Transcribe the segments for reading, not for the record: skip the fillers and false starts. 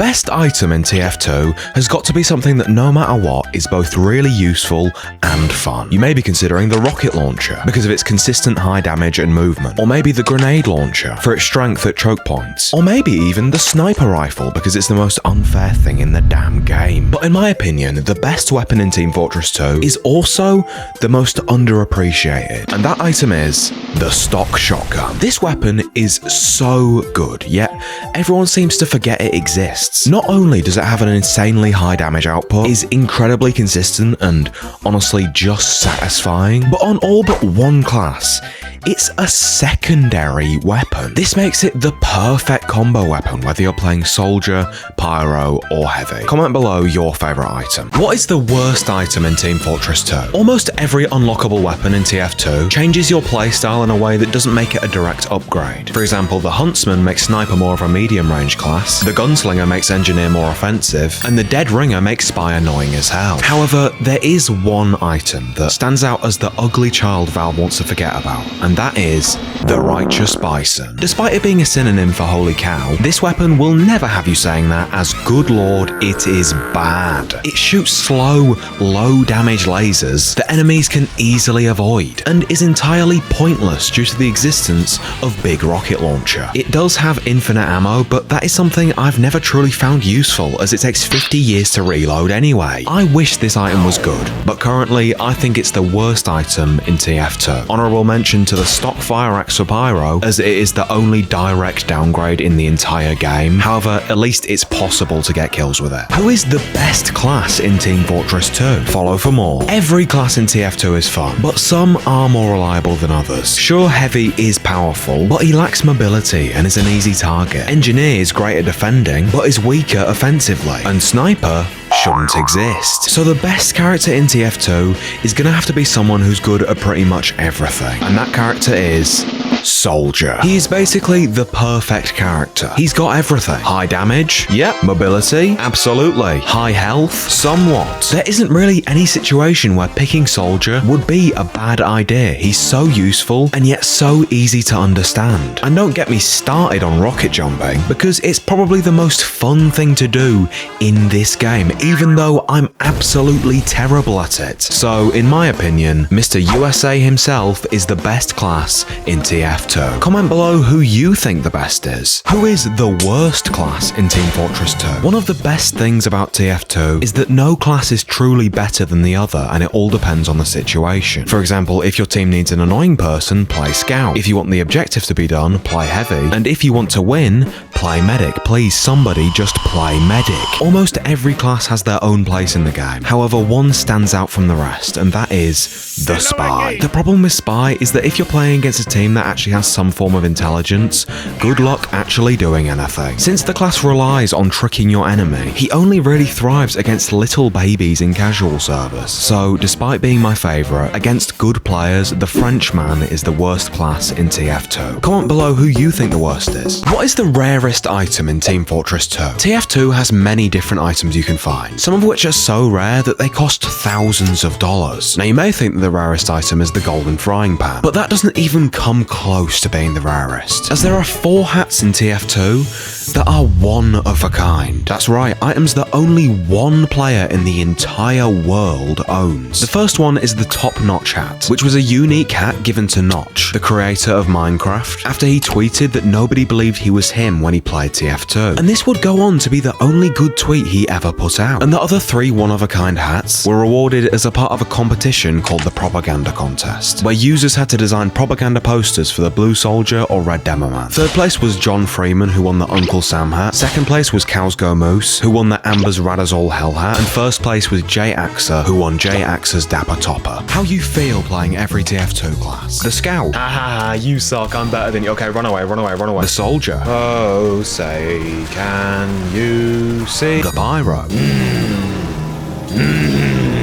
best item in TF2 has got to be something that no matter what is both really useful and fun. You may be considering the rocket launcher because of its consistent high damage and movement, or maybe the grenade launcher for its strength at choke points, or maybe even the sniper rifle because it's the most unfair thing in the damn game. But in my opinion, the best weapon in Team Fortress 2 is also the most underappreciated, and that item is the stock shotgun. This weapon is so good, yet everyone seems to forget it exists. Not only does it have an insanely high damage output, is incredibly consistent and honestly just satisfying, but on all but one class, it's a secondary weapon. This makes it the perfect combo weapon whether you're playing Soldier, Pyro, or Heavy. Comment below your favourite item. What is the worst item in Team Fortress 2? Almost every unlockable weapon in TF2 changes your playstyle in a way that doesn't make it a direct upgrade. For example, the Huntsman makes Sniper more of a medium range class, the Gunslinger makes Engineer more offensive, and the Dead Ringer makes Spy annoying as hell. However, there is one item that stands out as the ugly child Valve wants to forget about, and that is the Righteous Bison. Despite it being a synonym for Holy Cow, this weapon will never have you saying that as good lord, it is bad. It shoots slow, low damage lasers that enemies can easily avoid, and is entirely pointless due to the existence of Big Rocket Launcher. It does have infinite ammo, but that is something I've never truly found useful as it takes 50 years to reload anyway. I wish this item was good, but currently I think it's the worst item in TF2. Honorable mention to the stock fire axe for Pyro, as it is the only direct downgrade in the entire game. However, at least it's possible to get kills with it. Who is the best class in Team Fortress 2? Follow for more. Every class in TF2 is fun, but some are more reliable than others. Sure, Heavy is powerful, but he lacks mobility and is an easy target. Engineer is great at defending, but is weaker offensively. And Sniper shouldn't exist. So the best character in TF2 is gonna have to be someone who's good at pretty much everything, and that character is Soldier. He is basically the perfect character. He's got everything. High damage? Yep. Mobility? Absolutely. High health? Somewhat. There isn't really any situation where picking Soldier would be a bad idea. He's so useful and yet so easy to understand. And don't get me started on rocket jumping, because it's probably the most fun thing to do in this game, even though I'm absolutely terrible at it. So in my opinion, Mr. USA himself is the best class in TF2. Comment below who you think the best is. Who is the worst class in Team Fortress 2? One of the best things about TF2 is that no class is truly better than the other, and it all depends on the situation. For example, if your team needs an annoying person, play Scout. If you want the objective to be done, play Heavy. And if you want to win, play Medic. Please, somebody just play Medic. Almost every class has their own place in the game. However, one stands out from the rest, and that is the Spy. The problem with Spy is that if you're playing against a team that actually has some form of intelligence, good luck actually doing anything. Since the class relies on tricking your enemy, he only really thrives against little babies in casual servers. So, despite being my favourite, against good players, the Frenchman is the worst class in TF2. Comment below who you think the worst is. What is the rarest item in Team Fortress 2? TF2 has many different items you can find, some of which are so rare that they cost thousands of dollars. Now, you may think that the rarest item is the golden frying pan, but that doesn't even come close to being the rarest, as there are 4 hats in TF2 that are one of a kind. That's right, items that only one player in the entire world owns. The first one is the Top Notch hat, which was a unique hat given to Notch, the creator of Minecraft, after he tweeted that nobody believed he was him when he played TF2. And this would go on to be the only good tweet he ever put out. And the other 3 one-of-a-kind hats were awarded as a part of a competition called the Propaganda Contest, where users had to design propaganda posters for the Blue Soldier or Red Demoman. Third place was John Freeman, who won the Uncle Sam hat. Second place was Cows Go Moose, who won the Amber's Radazol Hell hat. And first place was Jay Axer, who won Jay Axer's Dapper Topper. How you feel playing every TF2 class? The Scout. Ah, you suck, I'm better than you. Okay, run away, run away, run away. The Soldier. Oh, say, can you see? The Pyro.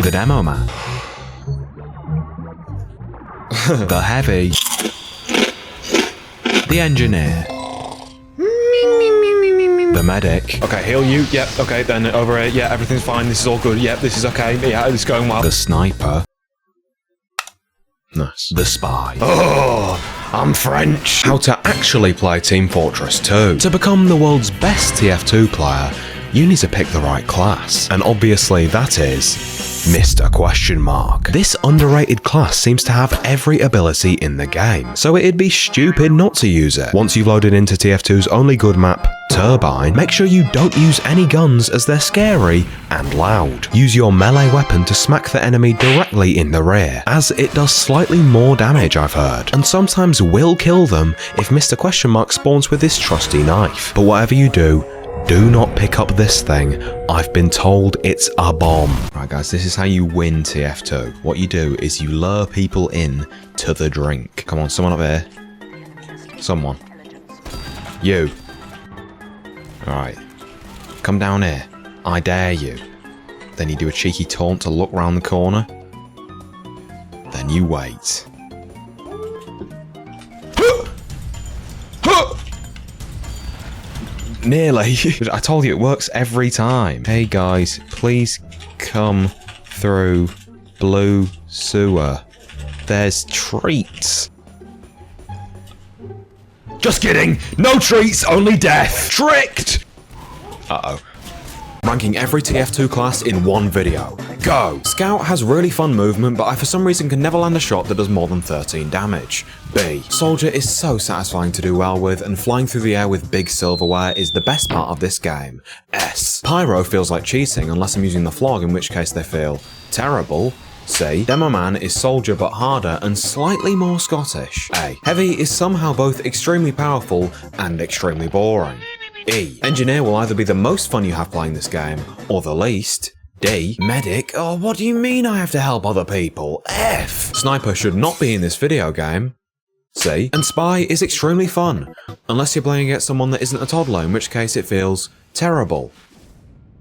The Demo Man. The Heavy. The Engineer. The Medic. Okay, heal you. Yep, okay, then over here. Yeah, everything's fine. This is all good. Yep, this is okay. Yeah, it's going well. The Sniper. Nice. The Spy. Oh, I'm French. How to actually play Team Fortress 2. To become the world's best TF2 player, you need to pick the right class. And obviously that is Mr. Question Mark. This underrated class seems to have every ability in the game, so it'd be stupid not to use it. Once you've loaded into TF2's only good map, Turbine, make sure you don't use any guns as they're scary and loud. Use your melee weapon to smack the enemy directly in the rear, as it does slightly more damage, I've heard, and sometimes will kill them if Mr. Question Mark spawns with his trusty knife. But whatever you do not pick up this thing. I've been told it's a bomb. Right guys, this is how you win TF2. What you do is you lure people in to the drink. Come on, someone up here. Someone. You. Alright. Come down here. I dare you. Then you do a cheeky taunt to look round the corner. Then you wait. Nearly. I told you it works every time. Hey guys, please come through blue sewer. There's treats. Just kidding. No treats, only death. Tricked. Uh-oh. Ranking every TF2 class in one video. Go! Scout has really fun movement, but I for some reason can never land a shot that does more than 13 damage. B. Soldier is so satisfying to do well with, and flying through the air with big silverware is the best part of this game. S. Pyro feels like cheating unless I'm using the flog, in which case they feel terrible. C. Demo Man is Soldier but harder and slightly more Scottish. A. Heavy is somehow both extremely powerful and extremely boring. E. Engineer will either be the most fun you have playing this game, or the least. D. Medic? Oh, what do you mean I have to help other people? F. Sniper should not be in this video game. C. And Spy is extremely fun, unless you're playing against someone that isn't a toddler, in which case it feels terrible.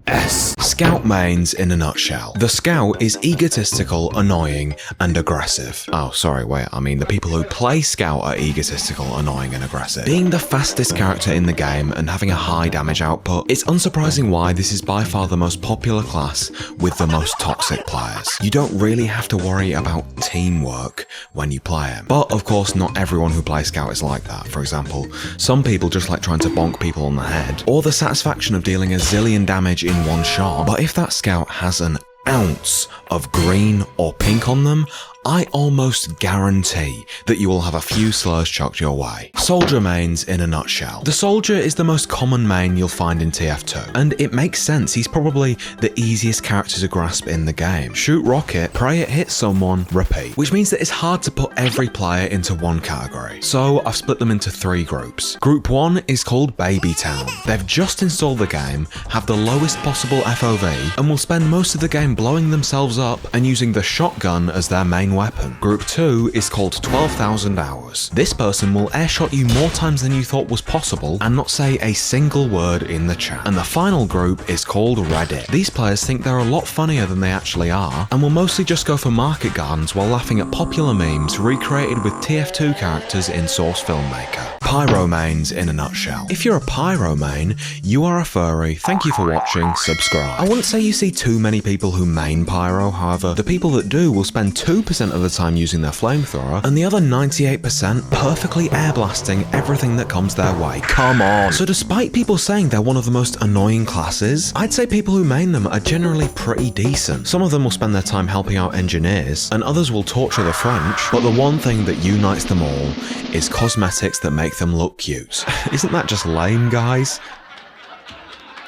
S. Scout mains in a nutshell. The Scout is egotistical, annoying, and aggressive. Oh, sorry, wait, I mean the people who play Scout are egotistical, annoying, and aggressive. Being the fastest character in the game and having a high damage output, it's unsurprising why this is by far the most popular class with the most toxic players. You don't really have to worry about teamwork when you play him. But of course, not everyone who plays Scout is like that. For example, some people just like trying to bonk people on the head, or the satisfaction of dealing a zillion damage in one shot. But if that Scout has an ounce of green or pink on them, I almost guarantee that you will have a few slurs chucked your way. Soldier mains in a nutshell. The Soldier is the most common main you'll find in TF2, and it makes sense. He's probably the easiest character to grasp in the game. Shoot rocket, pray it hits someone, repeat. Which means that it's hard to put every player into one category. So I've split them into 3 groups. Group 1 is called Baby Town. They've just installed the game, have the lowest possible FOV, and will spend most of the game blowing themselves up and using the shotgun as their main weapon. Group 2 is called 12,000 Hours. This person will airshot you more times than you thought was possible and not say a single word in the chat. And the final group is called Reddit. These players think they're a lot funnier than they actually are and will mostly just go for market gardens while laughing at popular memes recreated with TF2 characters in Source Filmmaker. Pyro mains in a nutshell. If you're a Pyro main, you are a furry. Thank you for watching, subscribe. I wouldn't say you see too many people who main Pyro, however, the people that do will spend 2% of the time using their flamethrower, and the other 98% perfectly air blasting everything that comes their way. Come on! So despite people saying they're one of the most annoying classes, I'd say people who main them are generally pretty decent. Some of them will spend their time helping out engineers, and others will torture the French, but the one thing that unites them all is cosmetics that make them look cute. Isn't that just lame, guys?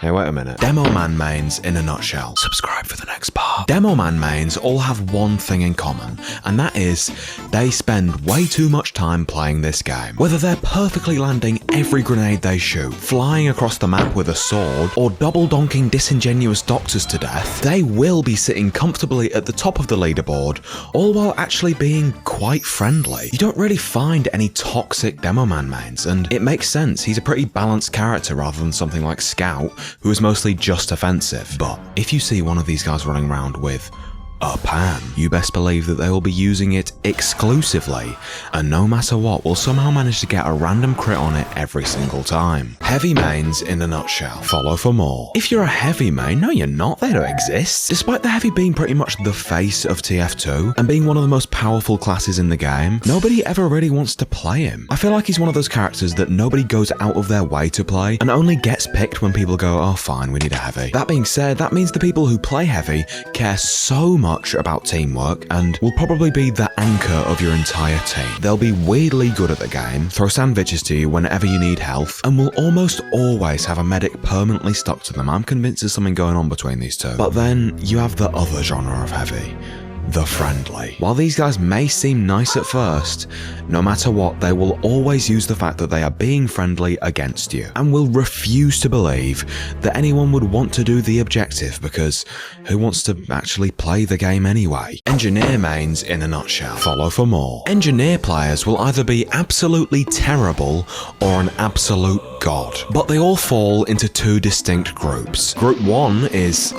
Hey, wait a minute. Demo Man mains in a nutshell. Subscribe for the next part. Demo Man mains all have one thing in common, and that is they spend way too much time playing this game. Whether they're perfectly landing every grenade they shoot, flying across the map with a sword, or double donking disingenuous doctors to death, they will be sitting comfortably at the top of the leaderboard, all while actually being quite friendly. You don't really find any toxic Demo Man mains, and it makes sense. He's a pretty balanced character rather than something like Scout, who is mostly just offensive. But if you see one of these guys running around with a pan. You best believe that they will be using it exclusively, and no matter what, will somehow manage to get a random crit on it every single time. Heavy mains in a nutshell. Follow for more. If you're a heavy main, no you're not, they don't exist. Despite the heavy being pretty much the face of TF2, and being one of the most powerful classes in the game, nobody ever really wants to play him. I feel like he's one of those characters that nobody goes out of their way to play, and only gets picked when people go, oh fine, we need a heavy. That being said, that means the people who play heavy care so much about teamwork, and will probably be the anchor of your entire team. They'll be weirdly good at the game, throw sandwiches to you whenever you need health, and will almost always have a medic permanently stuck to them. I'm convinced there's something going on between these two. But then you have the other genre of heavy, the friendly. While these guys may seem nice at first, no matter what, they will always use the fact that they are being friendly against you, and will refuse to believe that anyone would want to do the objective, because who wants to actually play the game anyway? Engineer mains in a nutshell. Follow for more. Engineer players will either be absolutely terrible or an absolute god, but they all fall into two distinct groups. Group 1 is...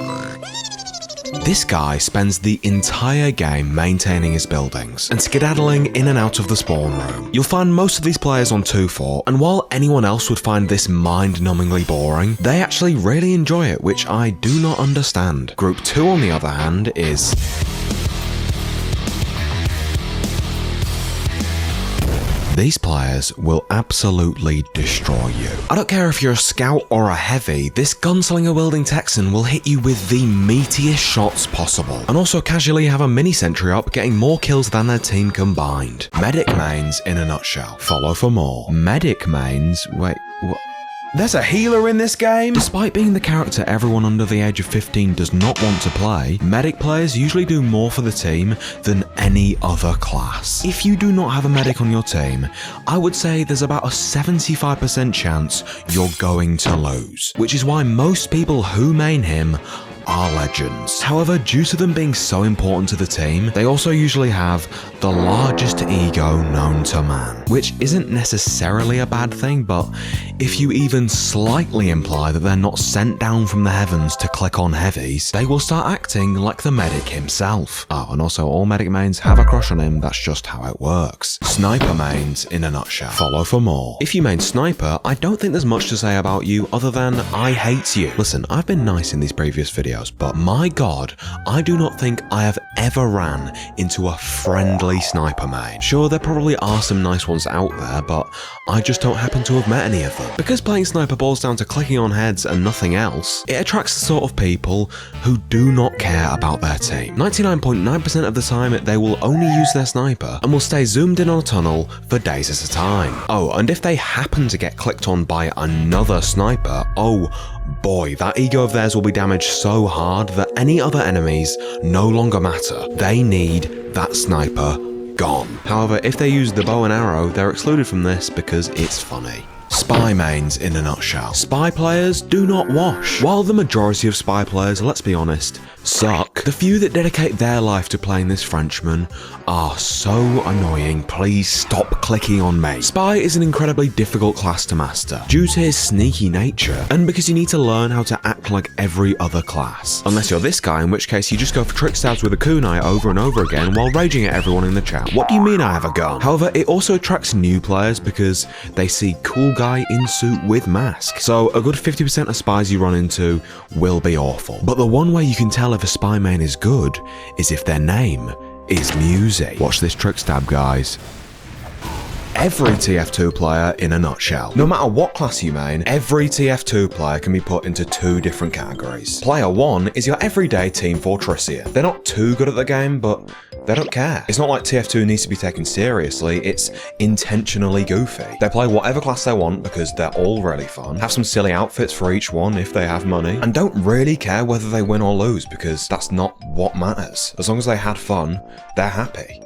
this guy spends the entire game maintaining his buildings and skedaddling in and out of the spawn room. You'll find most of these players on 2-4, and while anyone else would find this mind-numbingly boring, they actually really enjoy it, which I do not understand. Group 2, on the other hand, is... these players will absolutely destroy you. I don't care if you're a scout or a heavy, this gunslinger wielding Texan will hit you with the meatiest shots possible, and also casually have a mini sentry up, getting more kills than their team combined. Medic mains in a nutshell. Follow for more. Medic mains? Wait, what? There's a healer in this game? Despite being the character everyone under the age of 15 does not want to play, medic players usually do more for the team than any other class. If you do not have a medic on your team, I would say there's about a 75% chance you're going to lose, which is why most people who main him are legends. However, due to them being so important to the team, they also usually have the largest ego known to man, which isn't necessarily a bad thing, but if you even slightly imply that they're not sent down from the heavens to click on heavies, they will start acting like the medic himself. Oh, and also all medic mains have a crush on him, that's just how it works. Sniper mains in a nutshell. Follow for more. If you main sniper, I don't think there's much to say about you other than I hate you. Listen, I've been nice in these previous videos, but my god, I do not think I have ever ran into a friendly sniper main. Sure, there probably are some nice ones out there, but I just don't happen to have met any of them. Because playing sniper boils down to clicking on heads and nothing else, it attracts the sort of people who do not care about their team. 99.9% of the time, they will only use their sniper and will stay zoomed in on a tunnel for days at a time. Oh, and if they happen to get clicked on by another sniper, oh boy, that ego of theirs will be damaged so hard that any other enemies no longer matter. They need that sniper gone. However, if they use the bow and arrow, they're excluded from this because it's funny. Spy mains in a nutshell. Spy players do not wash. While the majority of spy players, let's be honest, suck, the few that dedicate their life to playing this Frenchman are so annoying. Please stop clicking on me. Spy is an incredibly difficult class to master due to his sneaky nature, and because you need to learn how to act like every other class. Unless you're this guy, in which case you just go for trick stabs with a kunai over and over again while raging at everyone in the chat. What do you mean I have a gun? However, it also attracts new players because they see cool guy in suit with mask. So a good 50% of spies you run into will be awful. But the one way you can tell if a spy main is good is if their name is MewZe. Watch this trick stab, guys. Every TF2 player in a nutshell. No matter what class you main, every TF2 player can be put into two different categories. Player 1 is your everyday Team Fortressier. They're not too good at the game, but they don't care. It's not like TF2 needs to be taken seriously, it's intentionally goofy. They play whatever class they want because they're all really fun, have some silly outfits for each one if they have money, and don't really care whether they win or lose because that's not what matters. As long as they had fun, they're happy.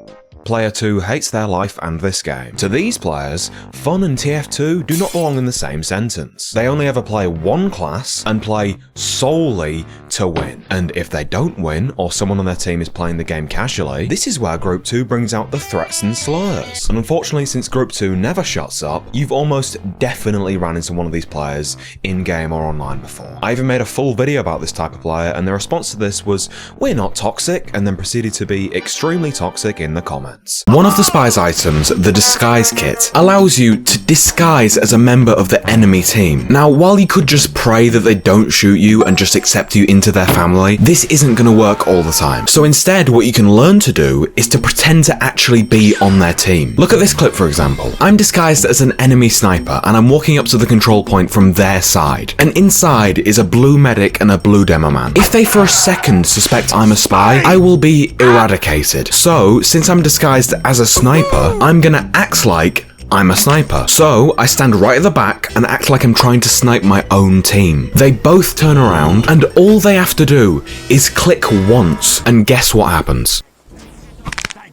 Player 2 hates their life and this game. To these players, fun and TF2 do not belong in the same sentence. They only ever play one class and play solely to win. And if they don't win, or someone on their team is playing the game casually, this is where Group 2 brings out the threats and slurs. And unfortunately, since Group 2 never shuts up, you've almost definitely ran into one of these players in-game or online before. I even made a full video about this type of player, and the response to this was, "We're not toxic," and then proceeded to be extremely toxic in the comments. One of the spy's items, the disguise kit, allows you to disguise as a member of the enemy team. Now, while you could just pray that they don't shoot you and just accept you into their family, this isn't going to work all the time. So instead, what you can learn to do is to pretend to actually be on their team. Look at this clip, for example. I'm disguised as an enemy sniper, and I'm walking up to the control point from their side. And inside is a blue medic and a blue demo man. If they for a second suspect I'm a spy, I will be eradicated. So, since I'm disguised as a sniper, I'm gonna act like I'm a sniper. So, I stand right at the back and act like I'm trying to snipe my own team. They both turn around, and all they have to do is click once, and guess what happens?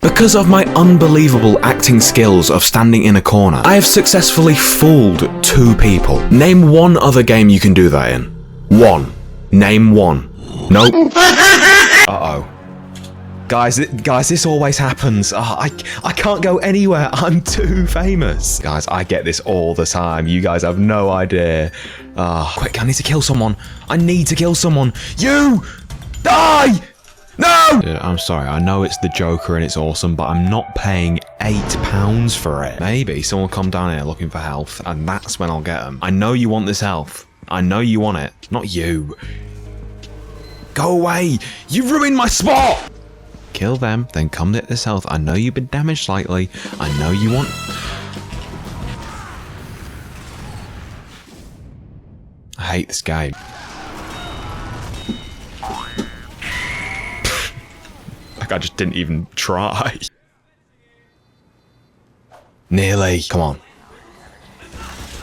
Because of my unbelievable acting skills of standing in a corner, I have successfully fooled 2 people. Name one other game you can do that in. One. Name one. Nope. Uh-oh. Guys, this always happens. I can't go anywhere. I'm too famous. Guys, I get this all the time. You guys have no idea. Quick, I need to kill someone. I need to kill someone. You! Die! No! Dude, I'm sorry, I know it's the Joker and it's awesome, but I'm not paying £8 for it. Maybe someone will come down here looking for health, and that's when I'll get them. I know you want this health. I know you want it. Not you. Go away! You ruined my spot! Kill them, then come get this health. I know you've been damaged slightly. I know you want... I hate this game. I just didn't even try. Nearly. Come on.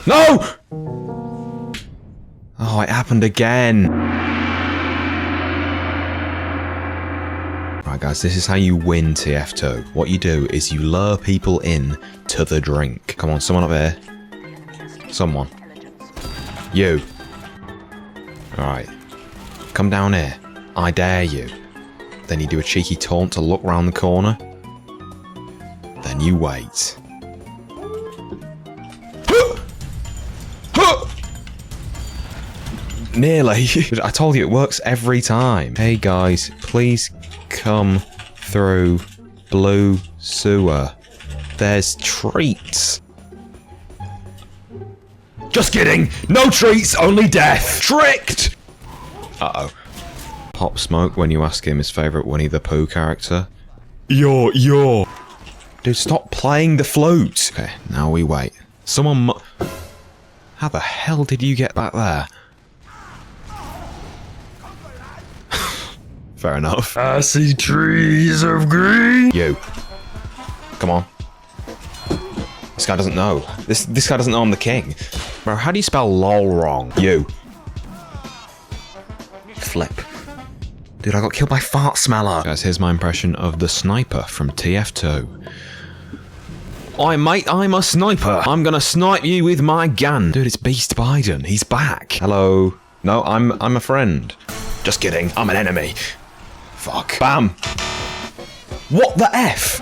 No! Oh, it happened again. Right, guys, this is how you win TF2. What you do is you lure people in to the drink. Come on, someone up here. Someone. You. Alright. Come down here. I dare you. Then you do a cheeky taunt to look round the corner. Then you wait. Nearly. I told you it works every time. Hey guys, please come through blue sewer. There's treats. Just kidding. No treats, only death. Tricked. Uh-oh. Pop Smoke when you ask him his favourite Winnie the Pooh character. Yo. Dude, stop playing the flute. Okay, now we wait. Someone How the hell did you get back there? Fair enough. I see trees of green. You. Come on. This guy doesn't know. This guy doesn't know I'm the king. Bro, how do you spell lol wrong? You. Flip. Dude, I got killed by Fart Smeller. Guys, here's my impression of the sniper from TF2. Oi, mate, I'm a sniper. I'm gonna snipe you with my gun. Dude, it's Beast Biden. He's back. Hello. No, I'm a friend. Just kidding. I'm an enemy. Fuck. Bam. What the F?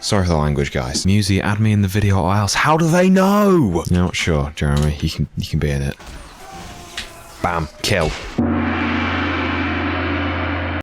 Sorry for the language, guys. MewZe, add me in the video or else. How do they know? You know what? Sure, Jeremy. You can be in it. Bam. Kill.